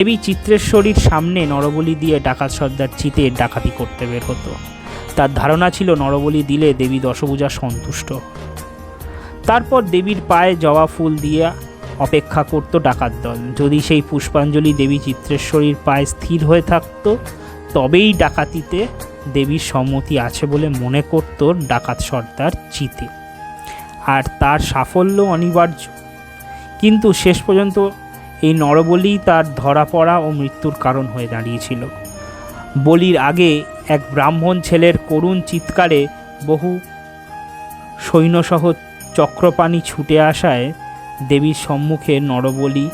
দেবী চিত্রেশ্বরীর সামনে নরবলি দিয়ে ডাকাত সর্দার চিতে ডাকাতি করতে বের হতো। তার ধারণা ছিল নরবলি দিলে দেবী দশভুজা সন্তুষ্ট। তারপর দেবীর পায়ে জবা ফুল দিয়ে অপেক্ষা করত ডাকাত দল। যদি সেই পুষ্পাঞ্জলি দেবী চিত্রেশ্বরীর পায়ে স্থির হয়ে থাকত, তবেই ডাকাতিতে দেবীর সম্মতি আছে বলে মনে করত ডাকাত সর্দার চিতে, আর তার সাফল্য অনিবার্য। কিন্তু শেষ পর্যন্ত এই নরবলি তার ধরা পড়া ও মৃত্যুর কারণ হয়ে দাঁড়িয়েছিল। বলির আগে এক ব্রাহ্মণ ছেলের করুণ চিৎকারে বহু সৈন্যসহ চক্রপাণি ছুটে আসায় দেবীর সম্মুখে নরবলি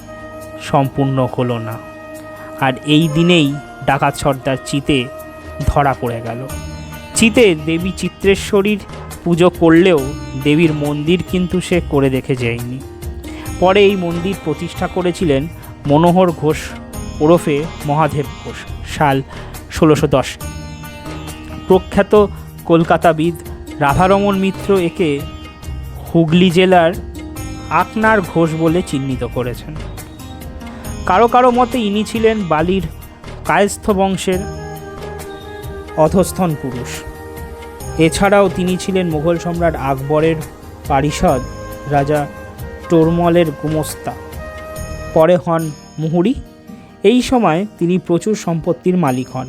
সম্পূর্ণ হলো না। আর এই দিনেই ডাকাত সর্দার চিতে ধরা পড়ে গেল। চিতে দেবী চিত্রেশ্বরীর পুজো করলেও দেবীর মন্দির কিন্তু সে করে দেখে যায়নি। পরে এই মন্দির প্রতিষ্ঠা করেছিলেন মনোহর ঘোষ ওরফে মহাদেব ঘোষ, সাল 1610। প্রখ্যাত কলকাতাবিদ রাধারমণ মিত্র একে হুগলি জেলার আকনার ঘোষ বলে চিহ্নিত করেছেন। কারো কারো মতে ইনি ছিলেন বালির কায়স্থ বংশের অধস্থন পুরুষ। এছাড়াও তিনি ছিলেন মুঘল সম্রাট আকবরের পারিষদ রাজা টোরমলের গুমস্তা, পরে হন মুহুরী। এই সময় তিনি প্রচুর সম্পত্তির মালিক হন।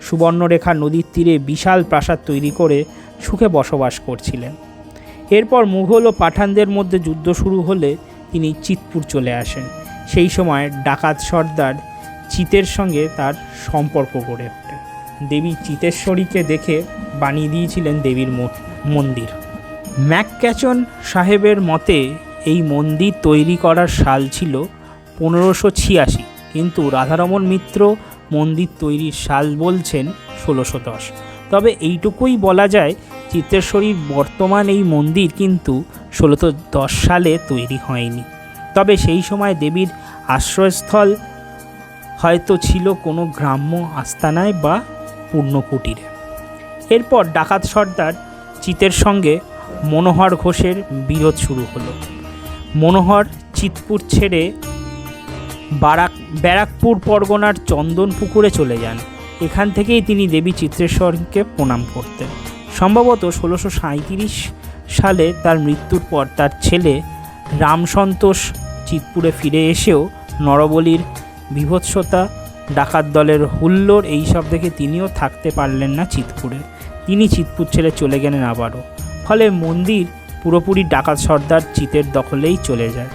সুবর্ণরেখা নদীর তীরে বিশাল প্রাসাদ তৈরি করে সুখে বসবাস করছিলেন। এরপর মুঘল ও পাঠানদের মধ্যে যুদ্ধ শুরু হলে তিনি চিতপুর চলে আসেন। সেই সময় ডাকাত সর্দার চিতের সঙ্গে তার সম্পর্ক গড়ে ওঠে। দেবী চিতেশ্বরীকে দেখে বানিয়ে দিয়েছিলেন দেবীর মন্দির। ম্যাকক্যাচন সাহেবের মতে এই মন্দির তৈরি করার সাল ছিল 1586, কিন্তু রাধারমণ মিত্র মন্দির তৈরির সাল বলছেন 1610। তবে এইটুকুই বলা যায়, চিত্রেশ্বরীর বর্তমান এই মন্দির কিন্তু 1610 সালে তৈরি হয়নি। তবে সেই সময় দেবীর আশ্রয়স্থল হয়তো ছিল কোনো গ্রাম্য আস্তানায় বা পূর্ণকুটিরে। এরপর ডাকাত সর্দার চিতের সঙ্গে মনোহর ঘোষের বিরোধ শুরু হলো। মনোহর চিতপুর ছেড়ে ব্যারাকপুর পরগনার চন্দনপুকুরে চলে যান। এখান থেকেই তিনি দেবী চিত্রেশ্বরীকে প্রণাম করতেন। সম্ভবত 1637 সালে তার মৃত্যুর পর তার ছেলে রামসন্তোষ চিতপুরে ফিরে এসেও নরবলির বীভৎসতা, ডাকাত দলের হুল্লোড় এইসব দেখে তিনিও থাকতে পারলেন না চিতপুরে। তিনি চিতপুর ছেড়ে চলে গেলেন আবারও। ফলে মন্দির পুরোপুরি ডাকাত সর্দার চিতের দখলেই চলে যায়।